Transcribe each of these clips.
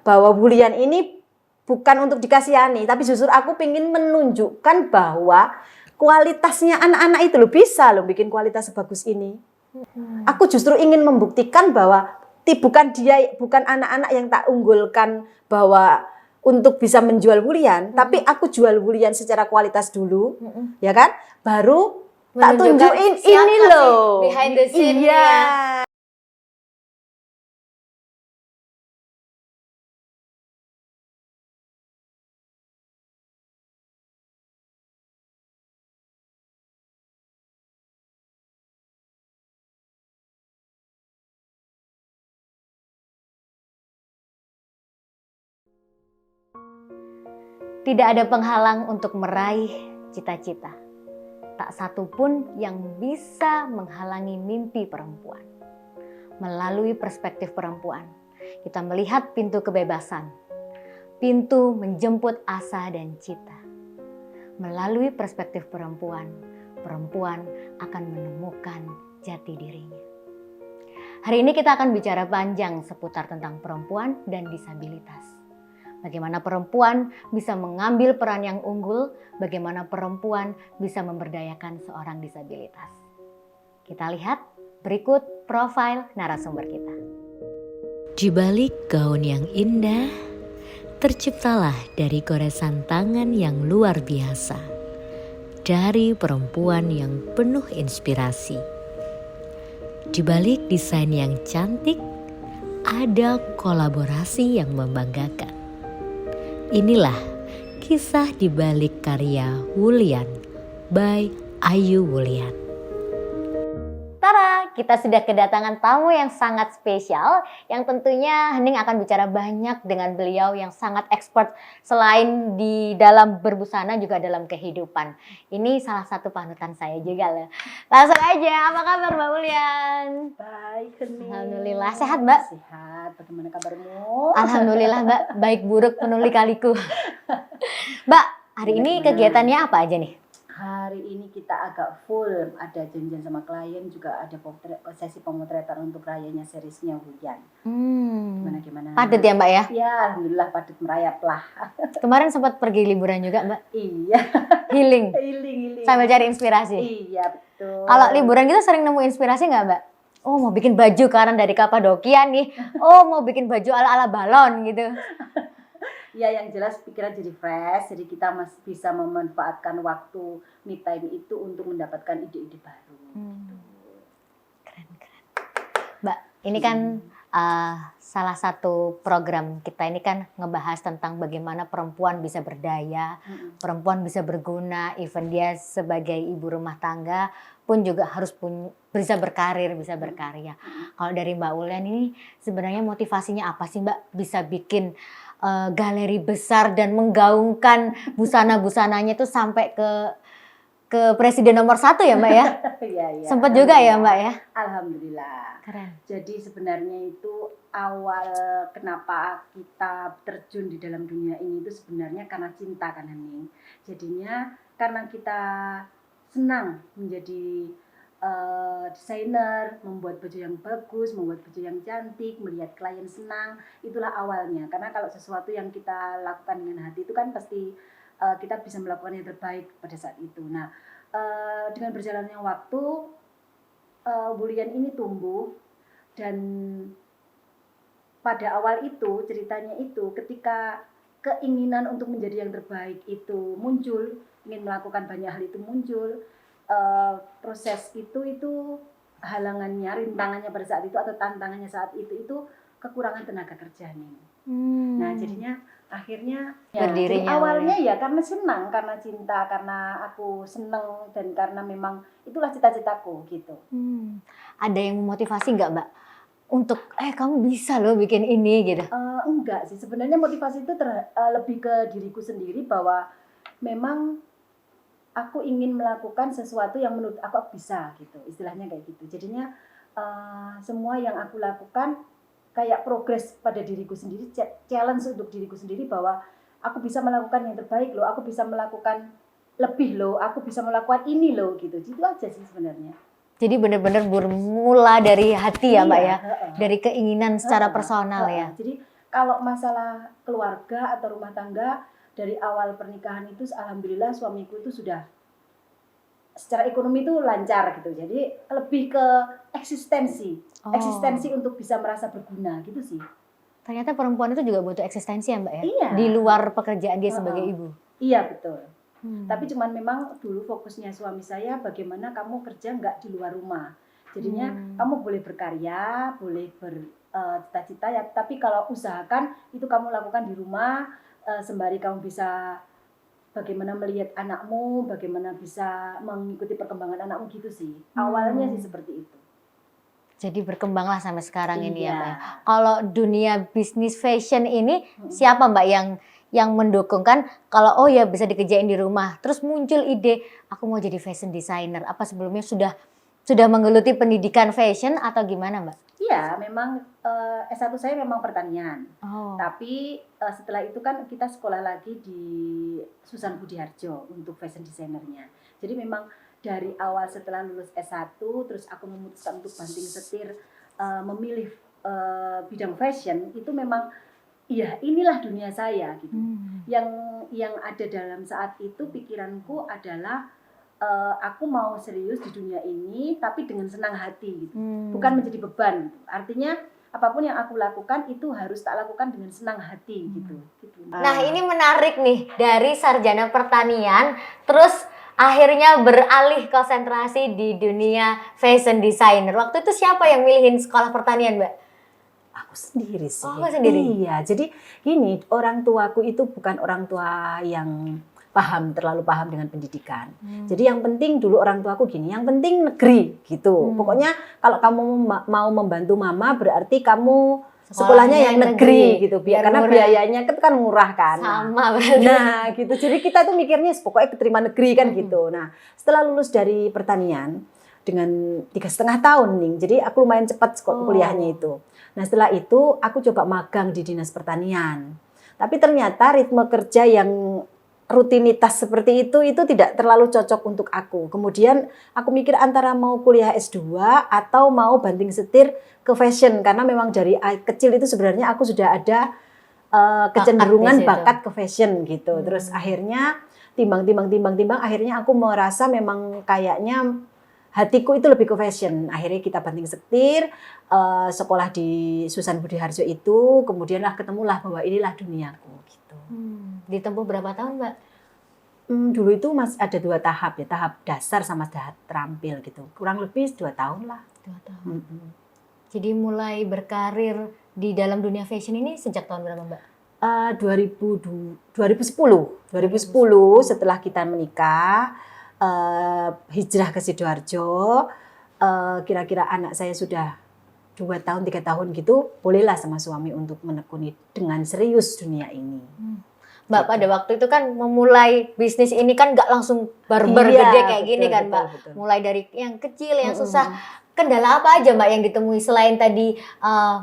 bahwa bulian ini bukan untuk dikasihani, tapi justru aku ingin menunjukkan bahwa kualitasnya anak-anak itu loh, bisa loh bikin kualitas sebagus ini. Aku justru ingin membuktikan bahwa bukan anak-anak yang tak unggulkan bahwa untuk bisa menjual bulian, tapi aku jual bulian secara kualitas dulu, ya kan? Baru tak tunjukin ini loh. Behind the scene. Iya. Tidak ada penghalang untuk meraih cita-cita. Tak satu pun yang bisa menghalangi mimpi perempuan. Melalui perspektif perempuan, kita melihat pintu kebebasan. Pintu menjemput asa dan cita. Melalui perspektif perempuan, perempuan akan menemukan jati dirinya. Hari ini kita akan bicara panjang seputar tentang perempuan dan disabilitas. Bagaimana perempuan bisa mengambil peran yang unggul, bagaimana perempuan bisa memberdayakan seorang disabilitas. Kita lihat berikut profil narasumber kita. Di balik gaun yang indah, terciptalah dari goresan tangan yang luar biasa, dari perempuan yang penuh inspirasi. Di balik desain yang cantik, ada kolaborasi yang membanggakan. Inilah kisah di balik karya Wulian by Ayu Wulian. Tara, kita sudah kedatangan tamu yang sangat spesial yang tentunya Hening akan bicara banyak dengan beliau yang sangat expert selain di dalam berbusana juga dalam kehidupan. Ini salah satu panutan saya juga loh. Langsung aja, apa kabar Mbak Wulian? Baik, Hening. Alhamdulillah, sehat Mbak? Sehat, bagaimana kabarmu? Alhamdulillah Mbak, baik buruk penuh lika-liku. Mbak, hari ini kegiatannya apa aja nih? Hari ini kita agak full, ada janjian sama klien, juga ada sesi pemotretan untuk rayanya seriesnya Wulian. Gimana? Padat ya Mbak ya? Ya, alhamdulillah padat merayap lah. Kemarin sempat pergi liburan juga Mbak? Iya. Healing? Healing. Sambil cari inspirasi? Iya, betul. Kalau liburan gitu sering nemu inspirasi nggak Mbak? Oh mau bikin baju karena dari Kapadokia nih. Oh mau bikin baju ala-ala balon gitu. Ya yang jelas pikiran jadi fresh, jadi kita masih bisa memanfaatkan waktu me time itu untuk mendapatkan ide-ide baru. Keren. Mbak, ini kan salah satu program kita ini kan ngebahas tentang bagaimana perempuan bisa berdaya, perempuan bisa berguna, even dia sebagai ibu rumah tangga pun juga harus bisa berkarir, bisa berkarya. Kalau dari Mbak Wulian ini sebenarnya motivasinya apa sih Mbak bisa bikin galeri besar dan menggaungkan busana-busananya itu sampai ke presiden nomor 1 ya Mbak ya? Iya. Sempat juga ya Mbak ya? Alhamdulillah. Keren. Jadi sebenarnya itu awal kenapa kita terjun di dalam dunia ini itu sebenarnya karena cinta kan Hening. Jadinya karena kita senang menjadi desainer, membuat baju yang bagus, membuat baju yang cantik, melihat klien senang, itulah awalnya. Karena kalau sesuatu yang kita lakukan dengan hati itu kan pasti kita bisa melakukan yang terbaik pada saat itu. Nah, dengan berjalannya waktu, Wulian ini tumbuh dan pada awal itu ceritanya itu ketika keinginan untuk menjadi yang terbaik itu muncul, ingin melakukan banyak hal itu muncul. Proses itu halangannya, rintangannya pada saat itu atau tantangannya saat itu kekurangan tenaga kerja nih. Nah jadinya akhirnya berdirinya awalnya ya karena senang, karena cinta, karena aku senang dan karena memang itulah cita-citaku gitu. Ada yang memotivasi nggak Mbak untuk kamu bisa loh bikin ini gitu? Enggak sih, sebenarnya motivasi itu lebih ke diriku sendiri bahwa memang aku ingin melakukan sesuatu yang menurut aku bisa gitu, istilahnya kayak gitu. Jadinya semua yang aku lakukan kayak progres pada diriku sendiri, challenge untuk diriku sendiri bahwa aku bisa melakukan yang terbaik loh, aku bisa melakukan lebih loh, aku bisa melakukan ini loh gitu. Itu aja sih sebenarnya. Jadi benar-benar bermula dari hati ya Mbak ya, dari keinginan secara personal ya. Jadi kalau masalah keluarga atau rumah tangga dari awal pernikahan itu alhamdulillah suamiku itu sudah secara ekonomi itu lancar gitu. Jadi lebih ke eksistensi untuk bisa merasa berguna gitu sih. Ternyata perempuan itu juga butuh eksistensi ya Mbak ya? Iya. Di luar pekerjaan dia sebagai ibu. Iya betul. Tapi cuman memang dulu fokusnya suami saya bagaimana kamu kerja nggak di luar rumah. Jadinya kamu boleh berkarya, boleh bercita-cita ya. Tapi kalau usahakan itu kamu lakukan di rumah sembari kamu bisa bagaimana melihat anakmu, bagaimana bisa mengikuti perkembangan anakmu gitu sih. Awalnya sih seperti itu. Jadi berkembanglah sampai sekarang ini ya Iya. Mbak ya. Kalau dunia bisnis fashion ini siapa Mbak yang mendukung kan? Kalau oh ya bisa dikerjain di rumah, terus muncul ide aku mau jadi fashion designer. Apa sebelumnya sudah menggeluti pendidikan fashion atau gimana Mbak? Iya, memang S1 saya memang pertanian. Oh. Tapi setelah itu kan kita sekolah lagi di Susan Budiharjo untuk fashion designernya. Jadi memang dari awal setelah lulus S1 terus aku memutuskan untuk banting setir memilih bidang fashion itu memang ya inilah dunia saya gitu. Yang ada dalam saat itu pikiranku adalah aku mau serius di dunia ini tapi dengan senang hati gitu. Bukan menjadi beban. Artinya apapun yang aku lakukan itu harus tak lakukan dengan senang hati gitu. Nah, ini menarik nih, dari sarjana pertanian terus akhirnya beralih konsentrasi di dunia fashion designer. Waktu itu siapa yang milihin sekolah pertanian, Mbak? Aku sendiri sih. Oh, sendiri? Iya, jadi gini, orang tuaku itu bukan orang tua yang terlalu paham dengan pendidikan. Jadi yang penting dulu orang tuaku gini, yang penting negeri gitu. Pokoknya kalau kamu mau membantu mama berarti kamu sekolahnya yang negeri gitu. Karena murah. Biayanya kan murah kan. Sama berarti. Nah gitu, jadi kita tuh mikirnya pokoknya keterima negeri kan gitu. Nah setelah lulus dari pertanian dengan 3,5 tahun nih, jadi aku lumayan cepat kuliahnya itu. Nah setelah itu aku coba magang di dinas pertanian. Tapi ternyata ritme kerja yang rutinitas seperti itu tidak terlalu cocok untuk aku. Kemudian aku mikir antara mau kuliah S2 atau mau banting setir ke fashion. Karena memang dari kecil itu sebenarnya aku sudah ada kecenderungan bakat ke fashion gitu. Terus akhirnya timbang akhirnya aku merasa memang kayaknya hatiku itu lebih ke fashion. Akhirnya kita banting setir, sekolah di Susan Budiharjo itu, kemudianlah ketemulah bahwa inilah duniaku gitu. Ditempuh berapa tahun, Mbak? Dulu itu masih ada 2 tahap ya, tahap dasar sama tahap terampil gitu. Kurang lebih 2 tahun lah. 2 tahun. Jadi mulai berkarir di dalam dunia fashion ini sejak tahun berapa, Mbak? 2010 setelah kita menikah, hijrah ke Sidoarjo, kira-kira anak saya sudah 2 tahun, 3 tahun gitu, bolehlah sama suami untuk menekuni dengan serius dunia ini. Mbak, pada waktu itu kan memulai bisnis ini kan nggak langsung barbar gede kayak gini kan, Mbak. Betul. Mulai dari yang kecil, yang susah. Kendala apa aja, Mbak, yang ditemui selain tadi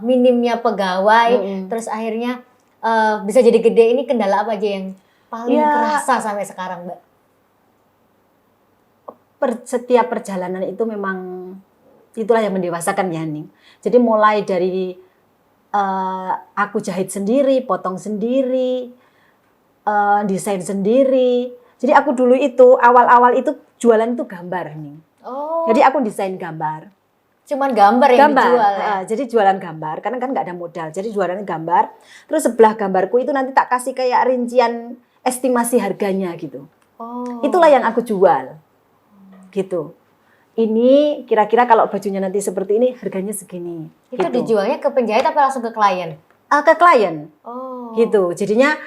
minimnya pegawai, terus akhirnya bisa jadi gede, ini kendala apa aja yang paling kerasa sampai sekarang, Mbak? Setiap perjalanan itu memang itulah yang mendewasakan ya, Ning. Jadi mulai dari aku jahit sendiri, potong sendiri, desain sendiri. Jadi aku dulu itu awal-awal itu jualan itu gambar nih. Oh. Jadi aku desain gambar. Cuman gambar yang dijual ya? Jadi jualan gambar, karena kan nggak ada modal. Jadi jualan gambar. Terus sebelah gambarku itu nanti tak kasih kayak rincian estimasi harganya gitu. Oh. Itulah yang aku jual. Gitu. Ini kira-kira kalau bajunya nanti seperti ini harganya segini. Itu gitu. dijualnya ke penjahit apa langsung ke klien? Ke klien. Oh. Gitu. Jadinya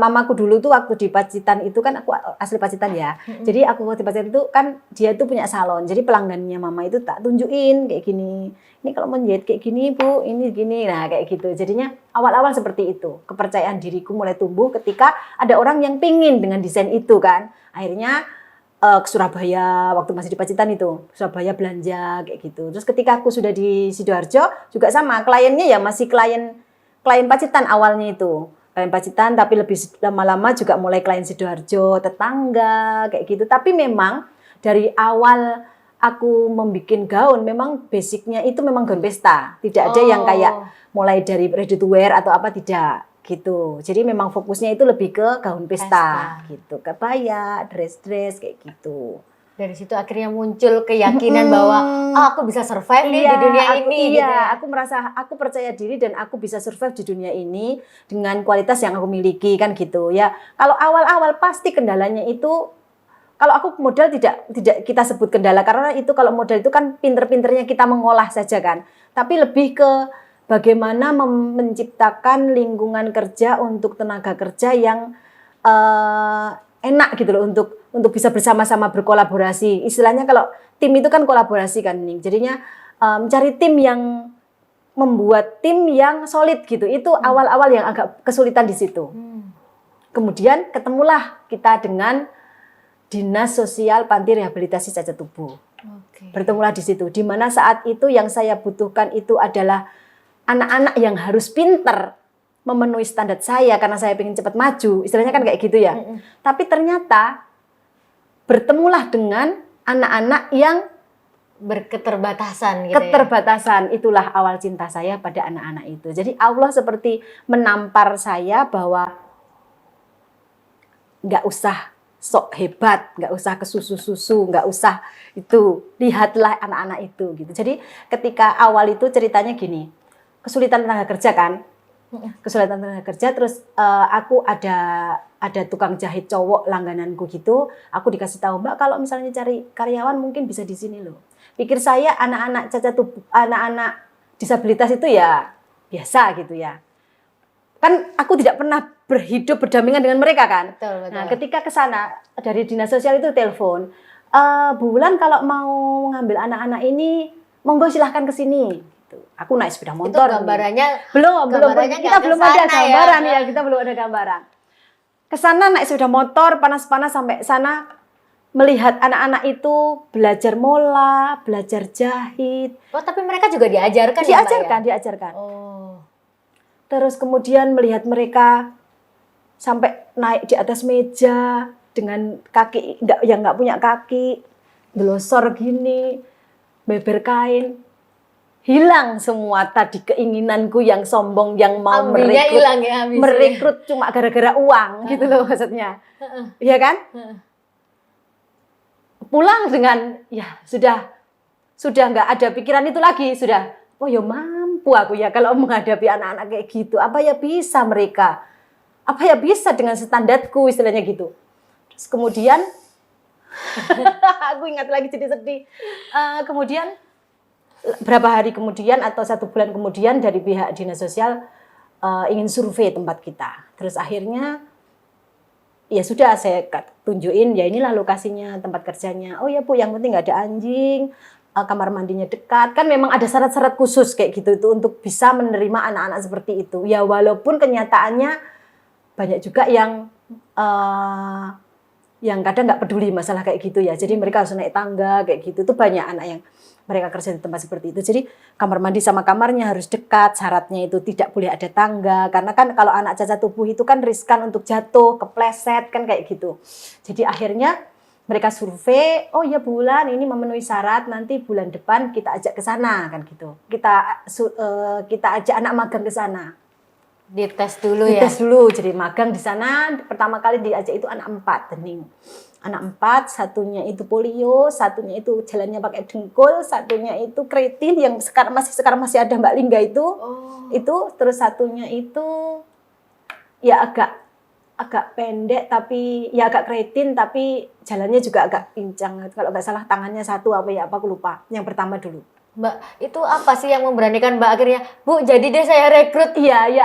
mamaku dulu tuh waktu di Pacitan itu kan aku asli Pacitan ya. Jadi aku waktu di Pacitan itu kan dia tuh punya salon. Jadi pelanggannya mama itu tak tunjukin kayak gini. Ini kalau menjahit kayak gini Bu, ini gini. Nah kayak gitu. Jadinya awal-awal seperti itu. Kepercayaan diriku mulai tumbuh ketika ada orang yang pingin dengan desain itu kan. Akhirnya ke Surabaya waktu masih di Pacitan itu. Surabaya belanja kayak gitu. Terus ketika aku sudah di Sidoarjo juga sama. Kliennya ya masih klien Pacitan awalnya itu. Klien Pacitan, tapi lebih lama-lama juga mulai klien Sidoarjo, tetangga, kayak gitu. Tapi memang dari awal aku membuat gaun memang basicnya itu memang gaun pesta. Tidak ada yang kayak mulai dari ready to wear atau apa, tidak gitu. Jadi memang fokusnya itu lebih ke gaun pesta. Gitu, kebaya, dress kayak gitu. Dari situ akhirnya muncul keyakinan bahwa aku bisa survive nih di dunia ini. Iya, gitu ya. aku merasa aku percaya diri dan aku bisa survive di dunia ini dengan kualitas yang aku miliki kan gitu ya. Kalau awal-awal pasti kendalanya itu, kalau aku modal tidak kita sebut kendala, karena itu kalau modal itu kan pinter-pinternya kita mengolah saja kan. Tapi lebih ke bagaimana menciptakan lingkungan kerja untuk tenaga kerja yang enak gitu loh, untuk bisa bersama-sama berkolaborasi. Istilahnya kalau tim itu kan kolaborasi kan, Ning. Jadinya mencari tim yang membuat tim yang solid gitu. Itu awal-awal yang agak kesulitan di situ. Kemudian ketemulah kita dengan Dinas Sosial Panti Rehabilitasi Cacat Tubuh. Bertemulah di situ. Di mana saat itu yang saya butuhkan itu adalah anak-anak yang harus pinter memenuhi standar saya karena saya ingin cepat maju. Istilahnya kan kayak gitu ya. Tapi ternyata bertemulah dengan anak-anak yang berketerbatasan gitu keterbatasan. Itulah awal cinta saya pada anak-anak itu. Jadi Allah seperti menampar saya bahwa nggak usah sok hebat, nggak usah kesusu-susu, nggak usah itu, lihatlah anak-anak itu gitu. Jadi ketika awal itu ceritanya gini, kesulitan tenaga kerja kan, kesulitan tenaga kerja, terus aku ada tukang jahit cowok langgananku gitu, aku dikasih tahu, Mbak kalau misalnya cari karyawan mungkin bisa di sini loh. Pikir saya anak-anak cacat tubuh, anak-anak disabilitas itu ya biasa gitu ya. Kan aku tidak pernah berhidup berdampingan dengan mereka kan. Betul. Nah, ketika ke sana dari dinas sosial itu telepon, Bu Wulan kalau mau ngambil anak-anak ini, monggo silahkan ke sini. Gitu. Aku naik sepeda motor. Itu gambarannya belum kita belum ada gambaran ya. Kita belum ada gambaran. Ke sana naik sepeda motor panas-panas sampai sana melihat anak-anak itu belajar mola, belajar jahit. Oh, tapi mereka juga diajarkan Diajarkan. Oh. Terus kemudian melihat mereka sampai naik di atas meja dengan kaki nggak punya kaki, belosor gini, beber kain, hilang semua tadi keinginanku yang sombong, yang mau merekrut cuma gara-gara uang gitu loh maksudnya, iya kan? Pulang dengan ya sudah nggak ada pikiran itu lagi, sudah oh ya mampu aku ya kalau menghadapi anak-anak kayak gitu, apa ya bisa mereka, apa ya bisa dengan standarku istilahnya gitu. Terus kemudian aku ingat lagi jadi sedih. Kemudian berapa hari kemudian atau 1 bulan kemudian dari pihak dinas sosial ingin survei tempat kita. Terus akhirnya ya sudah saya tunjukin ya inilah lokasinya tempat kerjanya. Oh ya Bu, yang penting nggak ada anjing. Kamar mandinya dekat, kan memang ada syarat-syarat khusus kayak gitu itu untuk bisa menerima anak-anak seperti itu. Ya walaupun kenyataannya banyak juga yang kadang nggak peduli masalah kayak gitu ya. Jadi mereka harus naik tangga kayak gitu. Itu banyak anak yang mereka kerja di tempat seperti itu. Jadi kamar mandi sama kamarnya harus dekat, syaratnya itu tidak boleh ada tangga. Karena kan kalau anak cacat tubuh itu kan riskan untuk jatuh, kepleset kan kayak gitu. Jadi akhirnya mereka survei, oh ya Bu Wulan ini memenuhi syarat, nanti bulan depan kita ajak ke sana kan gitu. Kita ajak anak magang ke sana. Dites dulu. Jadi magang di sana pertama kali diajak itu anak 4 Dening. Anak 4, satunya itu polio, satunya itu jalannya pakai dengkul, satunya itu kreatin yang sekarang masih ada Mbak Lingga itu. Itu terus satunya itu ya agak pendek tapi ya agak kreatin tapi jalannya juga agak pincang. Kalau nggak salah tangannya satu apa aku lupa. Yang pertama dulu. Mbak, itu apa sih yang memberanikan Mbak akhirnya, Bu, jadi deh saya rekrut? Iya, ya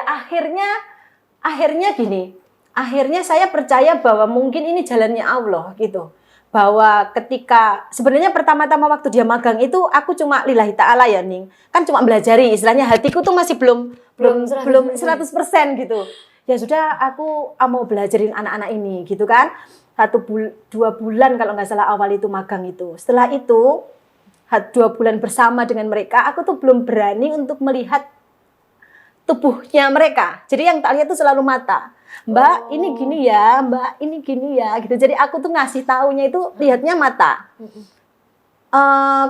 akhirnya gini. Akhirnya saya percaya bahwa mungkin ini jalannya Allah gitu. Bahwa ketika sebenarnya pertama-tama waktu dia magang itu aku cuma lillahi ta'ala ya Ning. Kan cuma belajari, istilahnya hatiku tuh masih belum 100% gitu. Ya sudah aku mau belajarin anak-anak ini gitu kan. 2 bulan kalau nggak salah awal itu magang itu. Setelah itu 2 bulan bersama dengan mereka, aku tuh belum berani untuk melihat tubuhnya mereka. Jadi yang tak lihat tuh selalu mata. Mbak ini gini ya, Mbak ini gini ya gitu. Jadi aku tuh ngasih taunya itu lihatnya mata.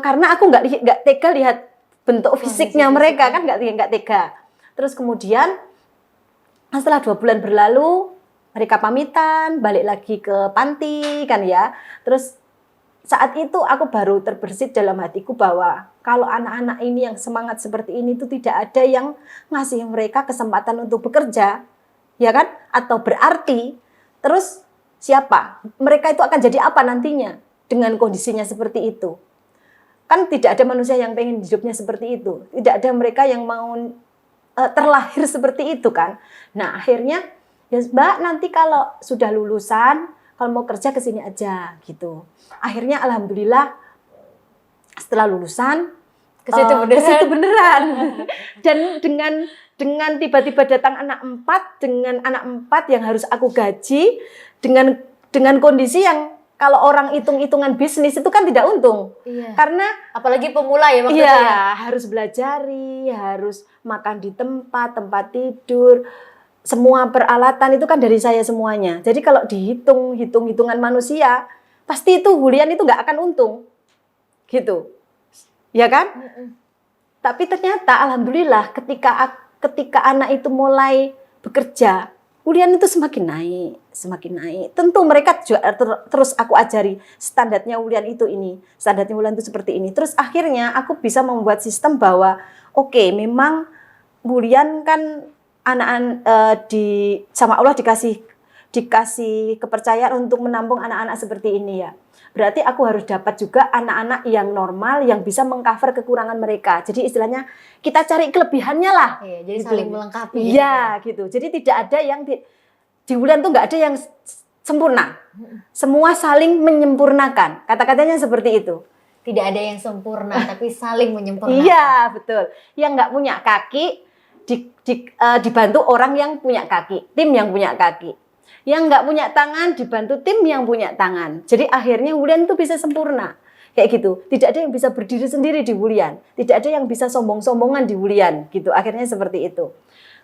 Karena aku nggak tega lihat bentuk fisiknya mereka, kan nggak tega. Terus kemudian setelah 2 bulan berlalu, mereka pamitan, balik lagi ke panti kan ya. Terus saat itu aku baru terbersit dalam hatiku bahwa kalau anak-anak ini yang semangat seperti ini itu tidak ada yang ngasih mereka kesempatan untuk bekerja, ya kan? Atau berarti, terus siapa? Mereka itu akan jadi apa nantinya dengan kondisinya seperti itu? Kan tidak ada manusia yang pengen hidupnya seperti itu. Tidak ada mereka yang mau terlahir seperti itu kan. Nah akhirnya, ya Mbak nanti kalau sudah lulusan, kalau mau kerja ke sini aja gitu. Akhirnya alhamdulillah setelah lulusan ke situ beneran. Dan dengan tiba-tiba datang anak 4, dengan anak 4 yang harus aku gaji, dengan kondisi yang kalau orang hitung-hitungan bisnis itu kan tidak untung. Iya. Karena apalagi pemula ya waktu itu iya, ya. harus belajari, harus makan di tempat tidur, semua peralatan itu kan dari saya semuanya. Jadi kalau hitungan manusia, pasti itu Hulian itu nggak akan untung. Gitu. Ya kan? Tapi ternyata alhamdulillah ketika anak itu mulai bekerja, Hulian itu semakin naik. Tentu mereka juga terus aku ajari standarnya Hulian itu ini, standarnya Hulian itu seperti ini. Terus akhirnya aku bisa membuat sistem bahwa oke, memang Hulian kan anak-anak sama Allah dikasih kepercayaan untuk menampung anak-anak seperti ini ya. Berarti aku harus dapat juga anak-anak yang normal yang bisa mengcover kekurangan mereka. Jadi istilahnya kita cari kelebihannya lah. Iya, jadi gitu. saling melengkapi. Iya gitu. Jadi tidak ada yang di Hulian tuh nggak ada yang sempurna. Semua saling menyempurnakan. Kata-katanya seperti itu. Tidak ada yang sempurna, tapi saling menyempurnakan. Iya betul. Yang nggak punya kaki dibantu orang yang punya kaki, tim yang punya kaki. Yang nggak punya tangan dibantu tim yang punya tangan. Jadi akhirnya Hulian itu bisa sempurna. Kayak gitu. Tidak ada yang bisa berdiri sendiri di Hulian. Tidak ada yang bisa sombong-sombongan di Hulian. Gitu. Akhirnya seperti itu.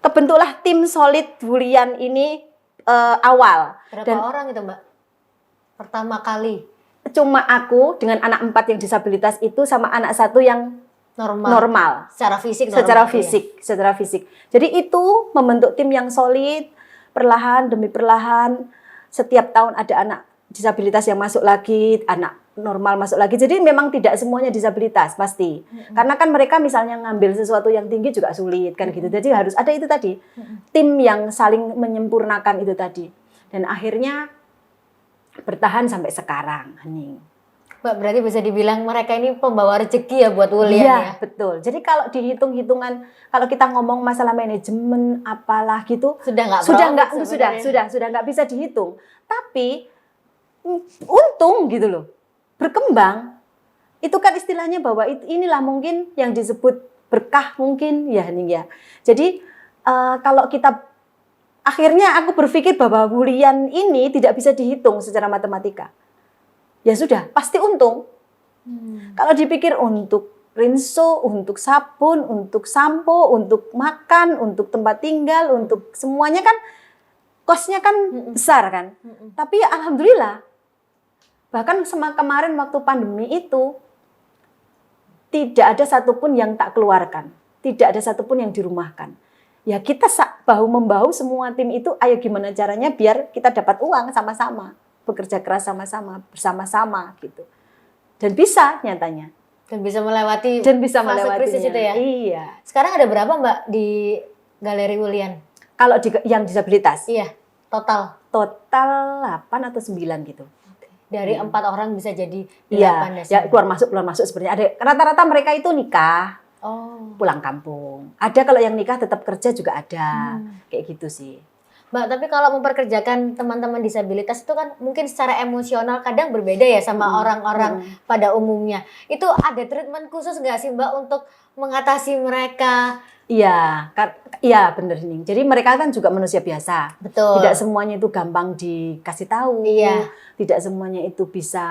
Kebentuklah tim solid Hulian ini awal. Berapa orang itu Mbak? Pertama kali? Cuma aku dengan anak 4 yang disabilitas itu sama anak 1 yang normal. Secara fisik? Secara fisik. Jadi itu membentuk tim yang solid. Perlahan demi perlahan, setiap tahun ada anak disabilitas yang masuk lagi, anak normal masuk lagi. Jadi memang tidak semuanya disabilitas pasti. Karena kan mereka misalnya ngambil sesuatu yang tinggi juga sulit kan gitu. Jadi harus ada itu tadi. Tim yang saling menyempurnakan itu tadi. Dan akhirnya bertahan sampai sekarang, Hening. Mbak, berarti bisa dibilang mereka ini pembawa rezeki ya buat Hulian ya? Iya, betul. Jadi kalau dihitung-hitungan, kalau kita ngomong masalah manajemen apalah gitu, sudah nggak bisa dihitung. Tapi untung gitu loh, berkembang. Itu kan istilahnya bahwa inilah mungkin yang disebut berkah mungkin ya Hening ya. Jadi kalau kita akhirnya aku berpikir bahwa Hulian ini tidak bisa dihitung secara matematika. Ya sudah, pasti untung. Kalau dipikir untuk rinso, untuk sabun, untuk sampo, untuk makan, untuk tempat tinggal, untuk semuanya kan kosnya kan besar kan. Tapi ya alhamdulillah, bahkan kemarin waktu pandemi itu tidak ada satupun yang tak keluarkan, tidak ada satupun yang dirumahkan. Ya kita bahu-membahu semua tim itu, ayo gimana caranya biar kita dapat uang sama-sama. Bekerja keras sama-sama, bersama-sama gitu. Dan bisa nyatanya. Dan bisa melewati fase krisis itu ya? Iya. Sekarang ada berapa Mbak di Galeri Hulian? Kalau yang disabilitas? Iya, total? Total 8 atau 9 gitu. Dari 4 orang bisa jadi 8 ya keluar masuk sebenarnya. Ada rata-rata mereka itu nikah, pulang kampung. Ada kalau yang nikah tetap kerja juga ada. Kayak gitu sih. Mbak, tapi kalau memperkerjakan teman-teman disabilitas itu kan mungkin secara emosional kadang berbeda ya sama orang-orang pada umumnya. Itu ada treatment khusus nggak sih Mbak untuk mengatasi mereka? Iya, bener nih. Jadi mereka kan juga manusia biasa. Betul. Tidak semuanya itu gampang dikasih tahu. Iya. Tidak semuanya itu bisa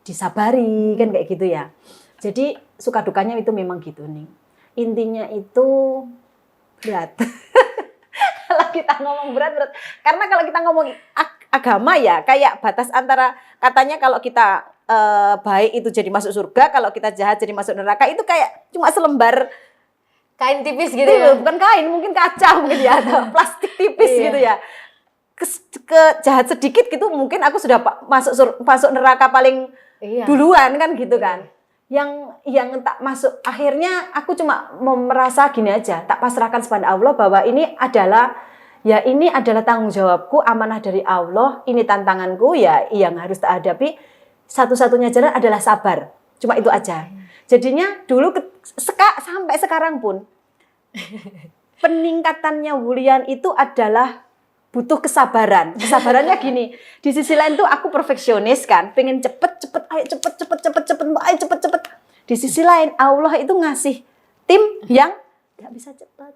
disabari, kan kayak gitu ya. Jadi suka dukanya itu memang gitu nih. Intinya itu berat. Kalau kita ngomong berat. Karena kalau kita ngomong agama ya, kayak batas antara katanya kalau kita baik itu jadi masuk surga, kalau kita jahat jadi masuk neraka, itu kayak cuma selembar Kain tipis gitu ya. bukan kain, mungkin kaca mungkin ya, atau plastik tipis Iya. gitu ya. Ke jahat sedikit gitu mungkin aku sudah masuk neraka paling Iya. duluan kan gitu kan. Yang tak masuk, akhirnya aku cuma mau merasa gini aja, tak pasrahkan kepada Allah bahwa ini adalah tanggung jawabku, amanah dari Allah, ini tantanganku ya yang harus tak hadapi. Satu-satunya jalan adalah sabar. Cuma itu aja. Jadinya dulu sampai sekarang pun peningkatannya Wulian itu adalah butuh kesabaran. Kesabarannya gini, di sisi lain tuh aku perfeksionis kan, pengen cepet, ayo cepet. Di sisi lain Allah itu ngasih tim yang nggak bisa cepet.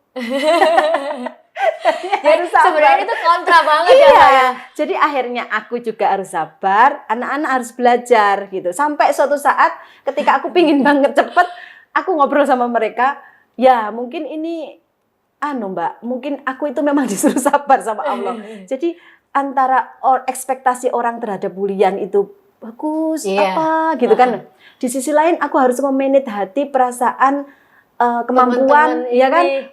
Jadi sebenarnya itu kontra banget ya, Iya. Mbak ya. Jadi akhirnya aku juga harus sabar, anak-anak harus belajar gitu. Sampai suatu saat ketika aku pingin banget cepet, aku ngobrol sama mereka, ya mungkin ini Mbak, mungkin aku itu memang disuruh sabar sama Allah. Jadi antara ekspektasi orang terhadap Wulian itu bagus apa gitu kan. Di sisi lain aku harus memanage hati, perasaan, kemampuan Teman-teman ya kan ini.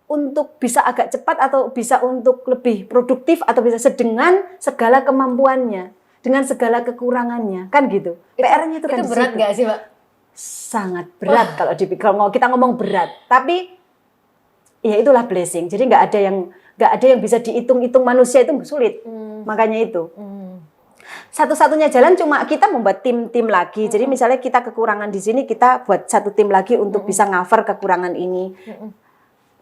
untuk bisa agak cepat atau bisa untuk lebih produktif atau bisa dengan segala kemampuannya, dengan segala kekurangannya kan gitu. PR-nya itu kan Itu di berat situ. nggak sih, Mbak? Sangat berat kalau kita ngomong berat, tapi ya itulah blessing. Jadi nggak ada yang bisa dihitung-hitung, manusia itu sulit. Makanya itu. Satu-satunya jalan cuma kita membuat tim-tim lagi. Jadi misalnya kita kekurangan di sini, kita buat satu tim lagi untuk bisa cover kekurangan ini.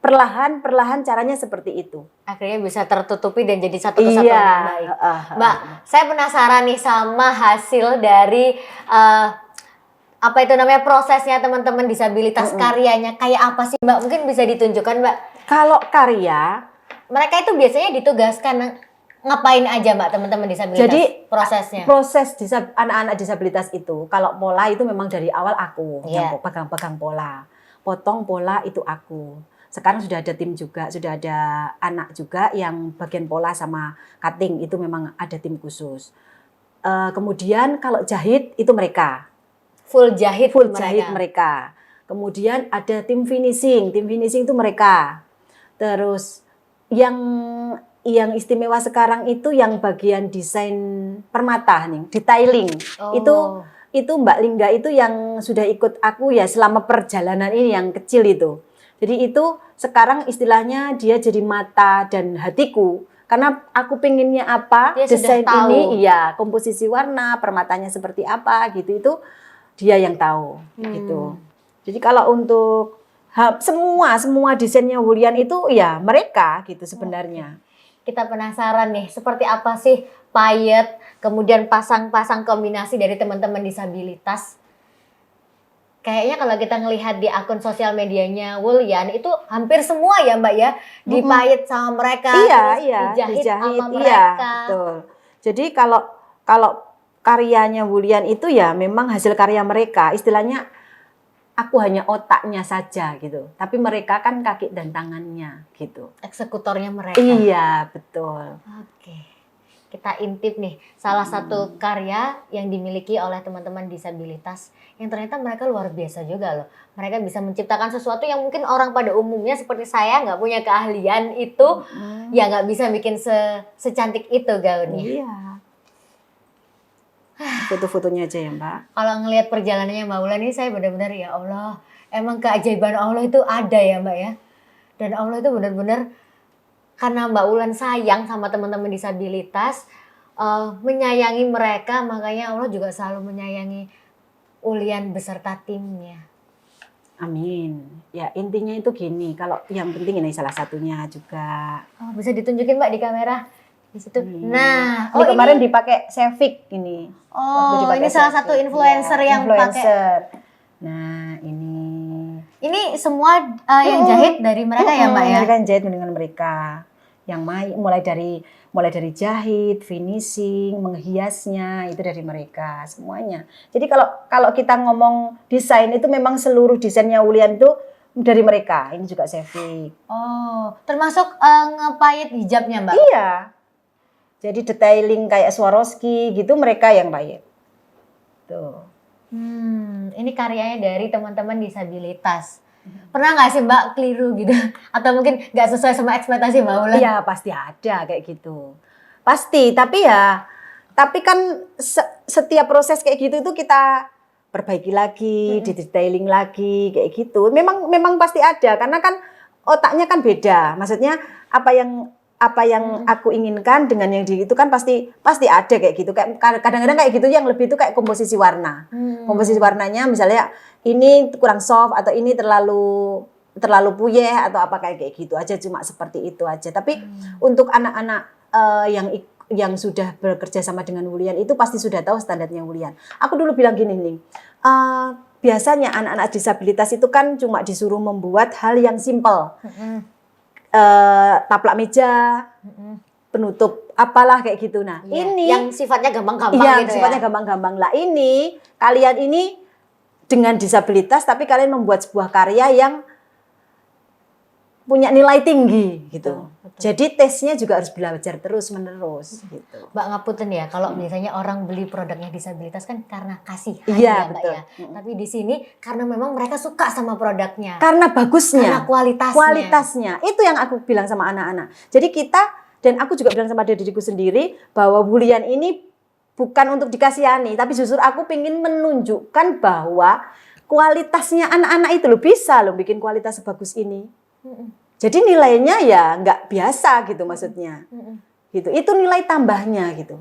Perlahan caranya seperti itu. Akhirnya bisa tertutupi dan jadi satu kesatuan Iya. yang baik. Mbak, saya penasaran nih sama hasil dari apa itu namanya prosesnya teman-teman disabilitas, karyanya kayak apa sih, Mbak? Mungkin bisa ditunjukkan, Mbak. Kalau karya, Mereka itu biasanya ditugaskan ngapain aja, Mbak, teman-teman disabilitas? Jadi prosesnya. proses anak-anak disabilitas itu, kalau pola itu memang dari awal aku Iya. yang pegang-pegang pola, potong pola itu aku. Sekarang sudah ada tim juga, sudah ada anak juga yang bagian pola sama cutting, itu memang ada tim khusus. Kemudian kalau jahit itu mereka, Full jahit jahit mereka. Kemudian ada tim finishing itu mereka. Terus yang istimewa sekarang itu yang bagian desain permata nih, detailing. Oh. Itu Mbak Lingga itu yang sudah ikut aku ya selama perjalanan ini yang kecil itu. Jadi itu sekarang istilahnya dia jadi mata dan hatiku. Karena aku pengennya apa, Dia desain sudah tahu. ini, iya, komposisi warna, permatanya seperti apa gitu, itu dia yang tahu gitu. Jadi kalau untuk semua desainnya Wulian itu ya mereka gitu sebenarnya. Kita penasaran nih, seperti apa sih payet, kemudian pasang-pasang kombinasi dari teman-teman disabilitas. Kayaknya kalau kita ngelihat di akun sosial medianya Wulian itu hampir semua ya, Mbak ya, dipayet sama mereka, terus dijahit sama mereka. Betul. Jadi kalau karyanya Wulian itu ya memang hasil karya mereka, istilahnya aku hanya otaknya saja gitu, tapi mereka kan kaki dan tangannya gitu. Eksekutornya mereka. Iya, betul. Oke. Kita intip nih, salah satu karya yang dimiliki oleh teman-teman disabilitas yang ternyata mereka luar biasa juga loh. Mereka bisa menciptakan sesuatu yang mungkin orang pada umumnya seperti saya nggak punya keahlian itu, ya nggak bisa bikin secantik itu gaunnya. Iya. Foto-fotonya aja ya Mbak. Kalau ngelihat perjalanannya Mbak Wulan ini saya benar-benar ya Allah, emang keajaiban Allah itu ada ya Mbak ya. Dan Allah itu benar-benar karena Mbak Wulan sayang sama teman-teman disabilitas, menyayangi mereka, makanya Allah juga selalu menyayangi Wulian beserta timnya. Amin. Ya intinya itu gini, kalau yang penting ini salah satunya juga. Oh, bisa ditunjukin Mbak di kamera di situ. Nah, Ini kemarin dipakai Sevik ini. Oh, Waktu dipakai ini salah Sevik. satu influencer Ya, yang pakai. Nah, Ini semua yang jahit dari mereka ya Mbak ya. Mereka yang jahit dengan mereka. Yang mulai dari jahit, finishing, menghiasnya itu dari mereka semuanya. Jadi kalau kita ngomong desain itu memang seluruh desainnya Wulian itu dari mereka. Ini juga Sevik. Oh, termasuk ngepayet hijabnya Mbak. Iya. Jadi detailing kayak Swarovski gitu mereka yang payet. Tuh. Ini karyanya dari teman-teman disabilitas. Pernah nggak sih Mbak keliru gitu? Atau mungkin nggak sesuai sama ekspektasi Mbak Ulan? Iya pasti ada kayak gitu. Pasti, tapi kan setiap proses kayak gitu itu kita perbaiki lagi, detailing lagi kayak gitu. Memang pasti ada karena kan otaknya kan beda. Maksudnya apa yang aku inginkan dengan yang di itu kan pasti ada kayak gitu. Kayak kadang-kadang kayak gitu yang lebih itu kayak komposisi warna. Komposisi warnanya misalnya ini kurang soft atau ini terlalu puyeh atau apa kayak gitu aja, cuma seperti itu aja. Tapi untuk anak-anak yang sudah bekerja sama dengan Wulian itu pasti sudah tahu standarnya Wulian. Aku dulu bilang gini nih, biasanya anak-anak disabilitas itu kan cuma disuruh membuat hal yang simple. Taplak meja, penutup apalah kayak gitu. Nah, ini yang sifatnya gampang-gampang gitu sifatnya ya. gampang-gampang. Lah ini kalian ini dengan disabilitas tapi kalian membuat sebuah karya yang punya nilai tinggi gitu. Betul. Jadi tesnya juga harus belajar terus-menerus gitu. Mbak ngapunten ya, kalau misalnya orang beli produknya disabilitas kan karena kasihan Iya, ya Mbak betul. ya. Tapi di sini karena memang mereka suka sama produknya. Karena bagusnya. Karena kualitasnya. Kualitasnya. Itu yang aku bilang sama anak-anak. Jadi kita, dan aku juga bilang sama diriku sendiri, bahwa Wulian ini bukan untuk dikasihani, tapi justru aku ingin menunjukkan bahwa kualitasnya anak-anak itu loh, bisa loh bikin kualitas sebagus ini. Jadi nilainya ya nggak biasa gitu maksudnya. Gitu. Itu nilai tambahnya gitu.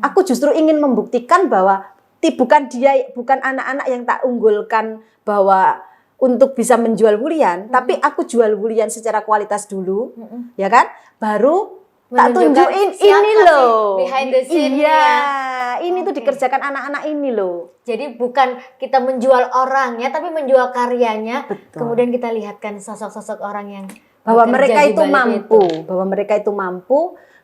Aku justru ingin membuktikan bahwa bukan anak-anak yang tak unggulkan bahwa untuk bisa menjual Wulian, tapi aku jual Wulian secara kualitas dulu, ya kan? Baru tak tunjukin ini loh. Behind the scene. Iya, ini tuh dikerjakan anak-anak ini loh. Jadi bukan kita menjual orangnya, tapi menjual karyanya. Betul. Kemudian kita lihatkan sosok-sosok orang yang Bahwa bekerja mereka di itu balik mampu, bahwa mereka itu mampu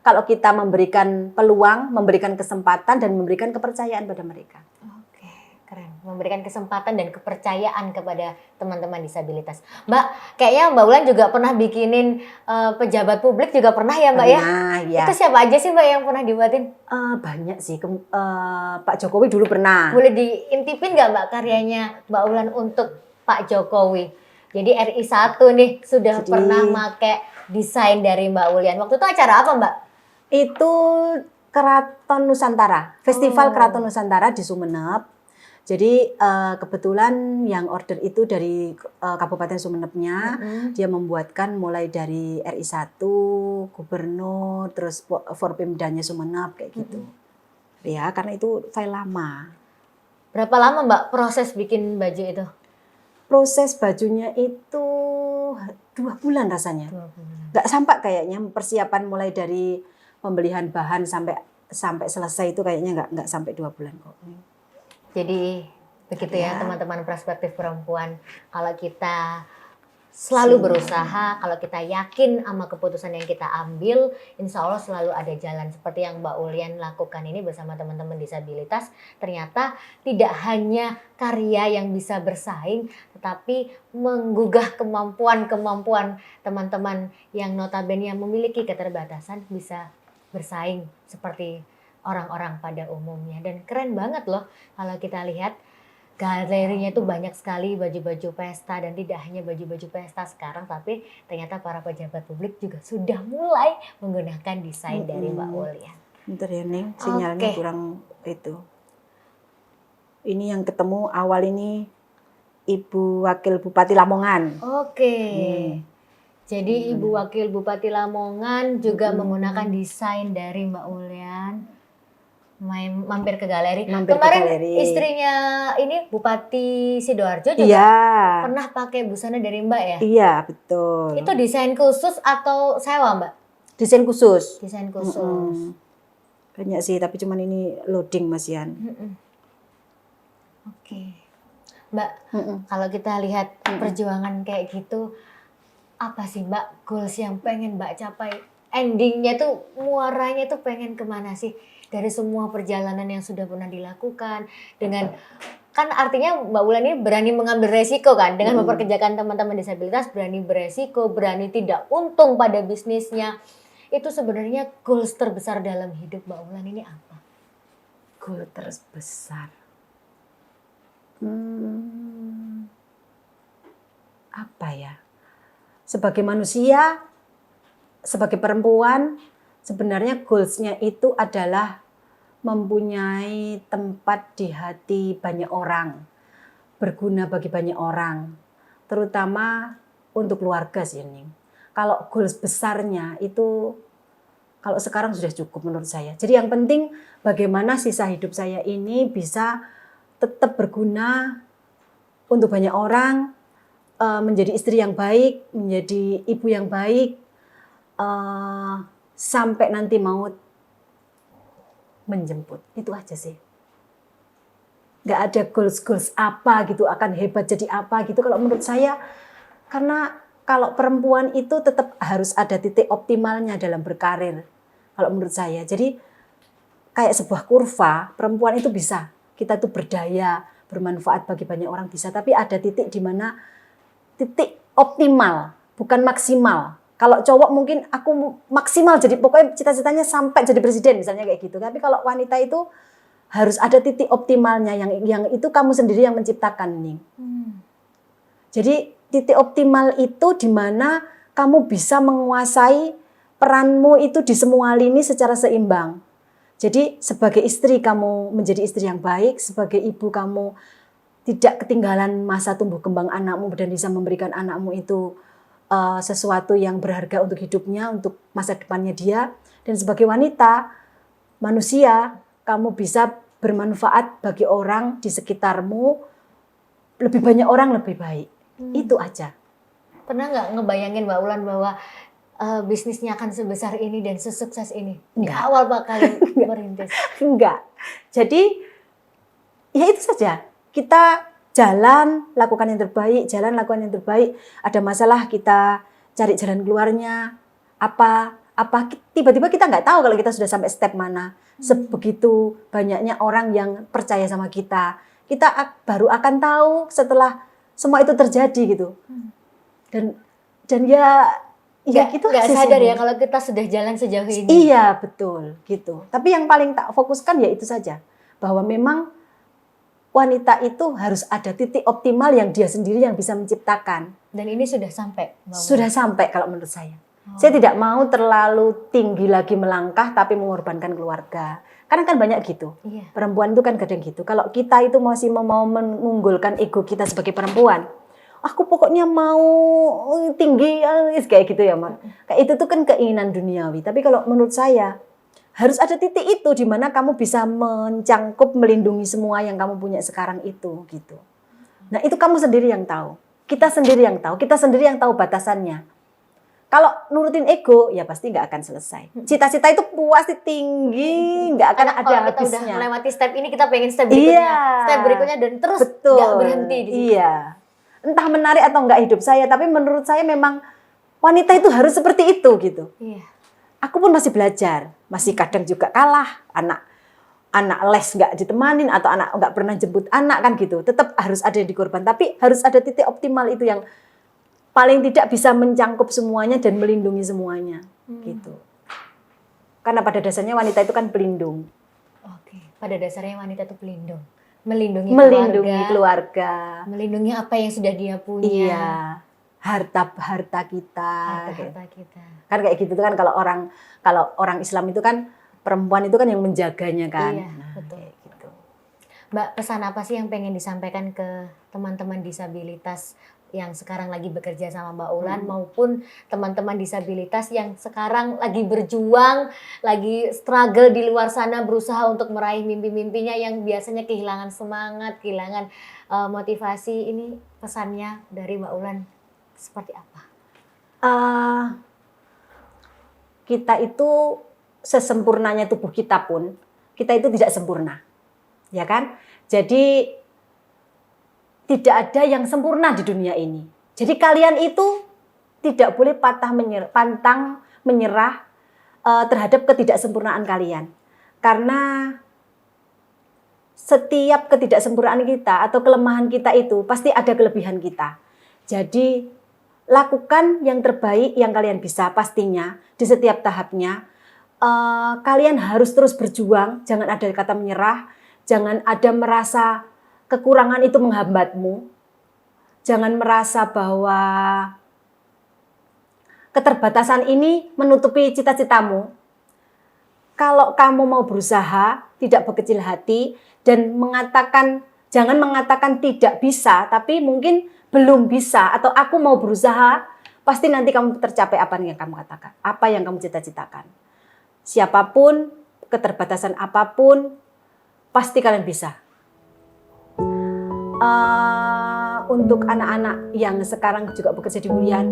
kalau kita memberikan peluang, memberikan kesempatan dan memberikan kepercayaan pada mereka. Oke, keren. Memberikan kesempatan dan kepercayaan kepada teman-teman disabilitas. Mbak, kayaknya Mbak Ulan juga pernah bikinin pejabat publik juga pernah ya Mbak ya? Ya. Itu siapa aja sih Mbak yang pernah dibuatin? Banyak sih. Pak Jokowi dulu pernah. Boleh diintipin nggak Mbak karyanya Mbak Ulan untuk Pak Jokowi? Jadi RI1 nih sudah pernah pakai desain dari Mbak Wulian. Waktu itu acara apa Mbak? Itu Keraton Nusantara, Festival Keraton Nusantara di Sumeneb. Jadi kebetulan yang order itu dari Kabupaten Sumenebnya, dia membuatkan mulai dari RI1, Gubernur, terus Forpimdanya Sumeneb kayak gitu. Ya, karena itu file lama. Berapa lama Mbak proses bikin baju itu? Proses bajunya itu 2 bulan rasanya. 2 bulan. Nggak sampai kayaknya, persiapan mulai dari pembelian bahan sampai selesai itu kayaknya nggak sampai 2 bulan kok. Jadi begitu ya teman-teman perspektif perempuan. Kalau kita selalu berusaha, kalau kita yakin sama keputusan yang kita ambil, insya Allah selalu ada jalan. Seperti yang Mbak Wulian lakukan ini bersama teman-teman disabilitas, ternyata tidak hanya karya yang bisa bersaing, tetapi menggugah kemampuan-kemampuan teman-teman yang notabene yang memiliki keterbatasan bisa bersaing seperti orang-orang pada umumnya. Dan keren banget loh kalau kita lihat galerinya itu banyak sekali baju-baju pesta, dan tidak hanya baju-baju pesta sekarang, tapi ternyata para pejabat publik juga sudah mulai menggunakan desain dari Mbak Wulian. Bentar ya Neng, sinyalnya kurang itu. Ini yang ketemu awal ini Ibu Wakil Bupati Lamongan. Jadi Ibu Wakil Bupati Lamongan juga menggunakan desain dari Mbak Wulian. Mampir ke galeri. Kemarin istrinya ini Bupati Sidoarjo juga pernah pakai busana dari Mbak ya? Iya, betul. Itu desain khusus atau sewa Mbak? Desain khusus. Desain khusus. Banyak sih, tapi cuman ini loading Mas Yan. Oke. Mbak, kalau kita lihat perjuangan kayak gitu, apa sih Mbak goals yang pengen Mbak capai? Endingnya tuh, muaranya tuh pengen kemana sih? Dari semua perjalanan yang sudah pernah dilakukan, dengan kan artinya Mbak Wulan ini berani mengambil resiko kan, dengan memperkerjakan teman-teman disabilitas, berani beresiko, berani tidak untung pada bisnisnya. Itu sebenarnya goals terbesar dalam hidup Mbak Wulan ini apa? Goal terbesar. Apa ya? Sebagai manusia, sebagai perempuan, sebenarnya goals-nya itu adalah mempunyai tempat di hati banyak orang, berguna bagi banyak orang, terutama untuk keluarga sih, Ning. Kalau goals besarnya itu, kalau sekarang sudah cukup menurut saya. Jadi yang penting bagaimana sisa hidup saya ini bisa tetap berguna untuk banyak orang, menjadi istri yang baik, menjadi ibu yang baik, sampai nanti maut menjemput. Itu aja sih. Nggak ada goals-goals apa gitu, akan hebat jadi apa gitu kalau menurut saya. Karena kalau perempuan itu tetap harus ada titik optimalnya dalam berkarir kalau menurut saya. Jadi kayak sebuah kurva, perempuan itu bisa, kita tuh berdaya, bermanfaat bagi banyak orang bisa, tapi ada titik di mana titik optimal, bukan maksimal. Kalau cowok mungkin aku maksimal jadi pokoknya cita-citanya sampai jadi presiden misalnya kayak gitu. Tapi kalau wanita itu harus ada titik optimalnya yang itu kamu sendiri yang menciptakan nih. Jadi titik optimal itu di mana kamu bisa menguasai peranmu itu di semua lini secara seimbang. Jadi sebagai istri kamu menjadi istri yang baik, sebagai ibu kamu tidak ketinggalan masa tumbuh kembang anakmu dan bisa memberikan anakmu itu sesuatu yang berharga untuk hidupnya, untuk masa depannya dia. Dan sebagai wanita, manusia, kamu bisa bermanfaat bagi orang di sekitarmu, lebih banyak orang lebih baik. Itu aja. Pernah nggak ngebayangin Mbak Ulan bahwa bisnisnya akan sebesar ini dan sesukses ini? Di Enggak. awal bakal merintis. Enggak. Jadi, ya itu saja. Kita jalan, lakukan yang terbaik, jalan, lakukan yang terbaik. Ada masalah, kita cari jalan keluarnya. Apa tiba-tiba kita nggak tahu kalau kita sudah sampai step mana. Sebegitu banyaknya orang yang percaya sama kita. Kita baru akan tahu setelah semua itu terjadi gitu. Dan ya gitu nggak aja sadar sih. ya kalau kita sudah jalan sejauh ini. Iya, betul gitu. Tapi yang paling tak fokuskan ya itu saja. Bahwa memang wanita itu harus ada titik optimal yang dia sendiri yang bisa menciptakan. Dan ini sudah sampai, Mbak Ulan? Sudah sampai kalau menurut saya. Saya tidak mau terlalu tinggi lagi melangkah tapi mengorbankan keluarga. Karena kan banyak gitu. Iya. Perempuan itu kan kadang gitu. Kalau kita itu masih mau mengunggulkan ego kita sebagai perempuan, aku pokoknya mau tinggi kayak gitu ya, Mak. Kayak itu tuh kan keinginan duniawi. Tapi kalau menurut saya harus ada titik itu di mana kamu bisa mencangkup, melindungi semua yang kamu punya sekarang itu gitu. Nah, itu kamu sendiri yang tahu. Kita sendiri yang tahu. Kita sendiri yang tahu batasannya. Kalau nurutin ego, ya pasti nggak akan selesai. Cita-cita itu pasti tinggi, nggak akan ada kalau kita habisnya. udah melewati step ini, kita pengen step berikutnya. Iya. Step berikutnya dan terus Betul. nggak berhenti di situ. Iya. Entah menarik atau enggak hidup saya, tapi menurut saya memang wanita itu harus seperti itu gitu. Iya. Aku pun masih belajar, masih kadang juga kalah, anak les nggak ditemanin atau anak nggak pernah jemput anak kan gitu. Tetap harus ada yang dikorban, tapi harus ada titik optimal itu yang paling tidak bisa mencangkup semuanya dan melindungi semuanya gitu. Karena pada dasarnya wanita itu kan pelindung. Oke. Pada dasarnya wanita itu pelindung, melindungi keluarga, melindungi apa yang sudah dia punya. iya, harta kita. Harta kita. Kan kayak gitu kan kalau orang Islam itu kan perempuan itu kan yang menjaganya kan. Iya, Nah, betul. kayak gitu. Mbak, pesan apa sih yang pengen disampaikan ke teman-teman disabilitas yang sekarang lagi bekerja sama Mbak Ulan maupun teman-teman disabilitas yang sekarang lagi berjuang, lagi struggle di luar sana berusaha untuk meraih mimpi-mimpinya yang biasanya kehilangan semangat, kehilangan motivasi. Ini pesannya dari Mbak Ulan seperti apa? Kita itu sesempurnanya tubuh kita pun, kita itu tidak sempurna. Ya kan? Jadi tidak ada yang sempurna di dunia ini. Jadi kalian itu tidak boleh pantang menyerah terhadap ketidaksempurnaan kalian. Karena setiap ketidaksempurnaan kita atau kelemahan kita itu pasti ada kelebihan kita. Jadi lakukan yang terbaik yang kalian bisa pastinya di setiap tahapnya. Kalian harus terus berjuang, jangan ada kata menyerah, jangan ada merasa kekurangan itu menghambatmu, jangan merasa bahwa keterbatasan ini menutupi cita-citamu. Kalau kamu mau berusaha, tidak berkecil hati, dan jangan mengatakan tidak bisa, tapi mungkin belum bisa, atau aku mau berusaha, pasti nanti kamu tercapai apa yang kamu katakan, apa yang kamu cita-citakan. Siapapun, keterbatasan apapun, pasti kalian bisa. Untuk anak-anak yang sekarang juga bekerja di hunian,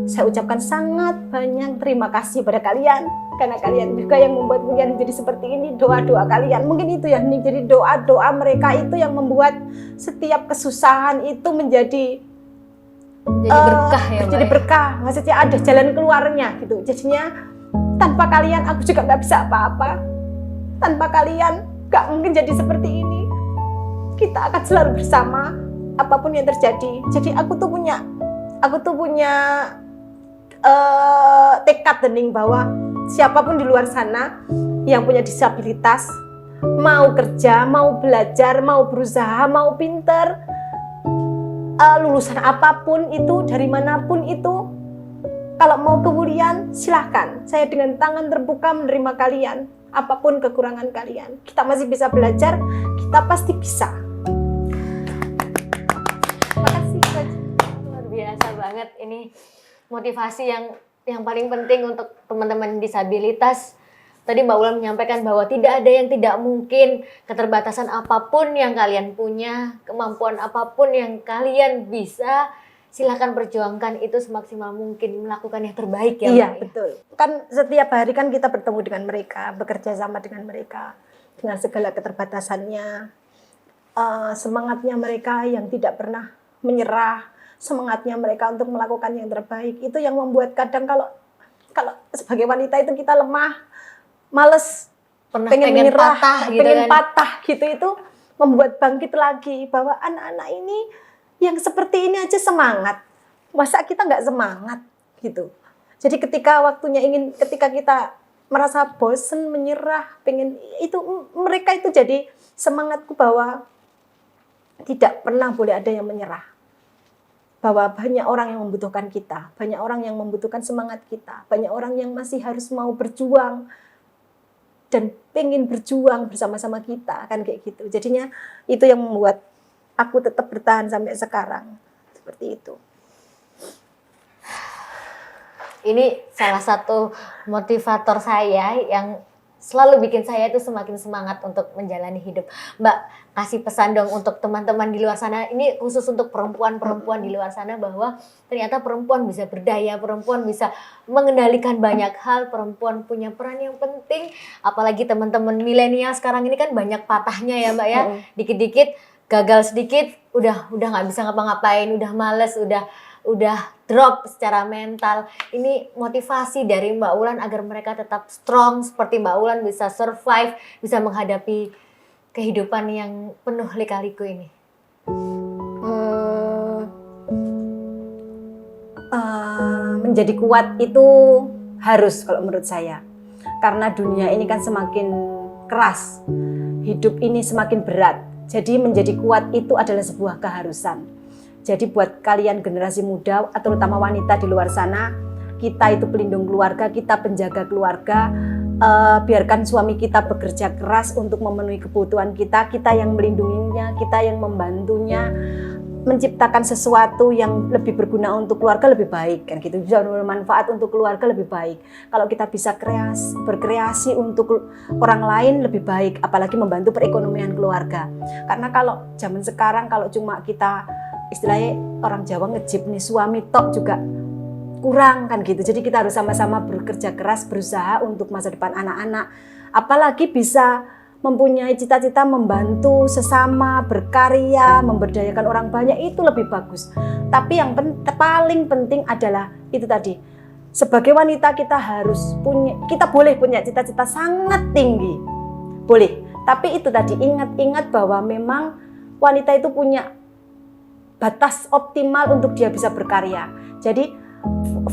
saya ucapkan sangat banyak terima kasih pada kalian, karena kalian juga yang membuat hunian menjadi seperti ini. Doa-doa kalian, mungkin itu yang menjadi doa-doa mereka itu yang membuat setiap kesusahan itu menjadi berkah ya, Mbak. Jadi berkah, maksudnya ada jalan keluarnya gitu. Jadinya tanpa kalian aku juga nggak bisa apa-apa. Tanpa kalian nggak mungkin jadi seperti ini. Kita akan selalu bersama apapun yang terjadi. Jadi aku tuh punya tekad dening bahwa siapapun di luar sana yang punya disabilitas, mau kerja, mau belajar, mau berusaha, mau pinter, lulusan apapun itu, dari manapun itu, kalau mau kemuliaan silahkan. Saya dengan tangan terbuka menerima kalian, apapun kekurangan kalian. Kita masih bisa belajar, kita pasti bisa. Makasih Coach. Luar biasa banget, ini motivasi yang paling penting untuk teman-teman disabilitas. Tadi Mbak Wulan menyampaikan bahwa tidak ada yang tidak mungkin, keterbatasan apapun yang kalian punya, kemampuan apapun yang kalian bisa, silakan perjuangkan itu semaksimal mungkin, melakukan yang terbaik ya. Iya, Mbak. betul. Kan setiap hari kan kita bertemu dengan mereka, bekerja sama dengan mereka, dengan segala keterbatasannya. Semangatnya mereka yang tidak pernah menyerah, semangatnya mereka untuk melakukan yang terbaik, itu yang membuat kadang kalau sebagai wanita itu kita lemah, males, pengen menyerah, pengen patah gitu, itu membuat bangkit lagi bahwa anak-anak ini yang seperti ini aja semangat, masa kita nggak semangat gitu. Jadi ketika kita merasa bosen, menyerah, pengen itu, mereka itu jadi semangatku bahwa tidak pernah boleh ada yang menyerah, bahwa banyak orang yang membutuhkan kita, banyak orang yang membutuhkan semangat kita, banyak orang yang masih harus mau berjuang dan pengen berjuang bersama-sama kita, kan kayak gitu. Jadinya itu yang membuat aku tetap bertahan sampai sekarang, seperti itu. Ini salah satu motivator saya yang selalu bikin saya itu semakin semangat untuk menjalani hidup. Mbak, kasih pesan dong untuk teman-teman di luar sana, ini khusus untuk perempuan-perempuan di luar sana, bahwa ternyata perempuan bisa berdaya, perempuan bisa mengendalikan banyak hal, perempuan punya peran yang penting. Apalagi teman-teman milenial sekarang ini kan banyak patahnya ya Mbak ya, dikit-dikit gagal sedikit udah nggak bisa ngapa-ngapain, udah males, udah drop secara mental. Ini motivasi dari Mbak Wulan agar mereka tetap strong seperti Mbak Wulan, bisa survive, bisa menghadapi kehidupan yang penuh lika-liku ini. Menjadi kuat itu harus kalau menurut saya, karena dunia ini kan semakin keras, hidup ini semakin berat. Jadi menjadi kuat itu adalah sebuah keharusan. Jadi buat kalian generasi muda, terutama wanita di luar sana, kita itu pelindung keluarga, kita penjaga keluarga. Biarkan suami kita bekerja keras untuk memenuhi kebutuhan kita, kita yang melindunginya, kita yang membantunya, menciptakan sesuatu yang lebih berguna untuk keluarga lebih baik, kan gitu, bisa bermanfaat untuk keluarga lebih baik. Kalau kita bisa berkreasi untuk orang lain lebih baik, apalagi membantu perekonomian keluarga. Karena kalau zaman sekarang kalau cuma kita, istilahnya orang Jawa ngejip nih, suami tok juga kurang, kan gitu. Jadi kita harus sama-sama bekerja keras, berusaha untuk masa depan anak-anak. Apalagi bisa mempunyai cita-cita membantu sesama, berkarya, memberdayakan orang banyak, itu lebih bagus. Tapi yang paling penting adalah itu tadi. Sebagai wanita kita boleh punya cita-cita sangat tinggi. Boleh. Tapi itu tadi, ingat bahwa memang wanita itu punya batas optimal untuk dia bisa berkarya. Jadi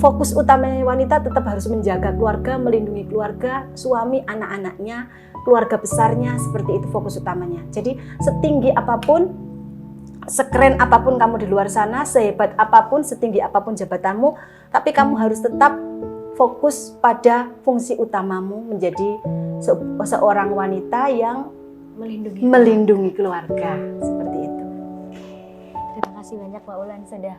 fokus utamanya wanita tetap harus menjaga keluarga, melindungi keluarga, suami, anak-anaknya, keluarga besarnya, seperti itu fokus utamanya. Jadi setinggi apapun sekeren apapun kamu di luar sana, sehebat apapun, setinggi apapun jabatanmu, tapi kamu harus tetap fokus pada fungsi utamamu menjadi seorang wanita yang melindungi keluarga. Seperti itu. Terima kasih banyak Mbak Ulan sudah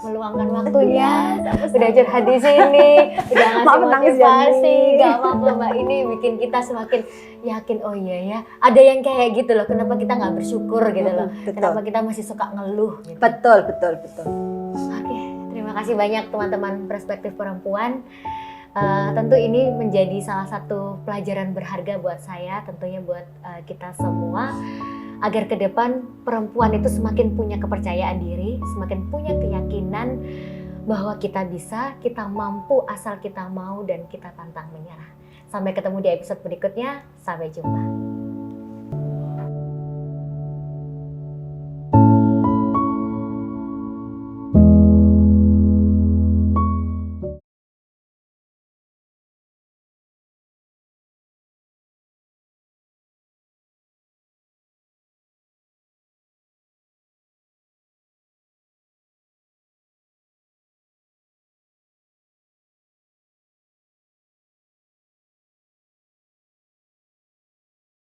meluangkan waktunya, udah curhat di sini, udah ngasih motivasi. Gak apa-apa Mbak, ini bikin kita semakin yakin, oh iya ya, ada yang kayak gitu loh, kenapa kita nggak bersyukur gitu loh, kenapa kita masih suka ngeluh gitu. Betul. Oke, terima kasih banyak teman-teman Perspektif Perempuan. Tentu ini menjadi salah satu pelajaran berharga buat saya, tentunya buat kita semua, agar ke depan perempuan itu semakin punya kepercayaan diri, semakin punya keyakinan bahwa kita bisa, kita mampu asal kita mau dan kita pantang menyerah. Sampai ketemu di episode berikutnya, sampai jumpa.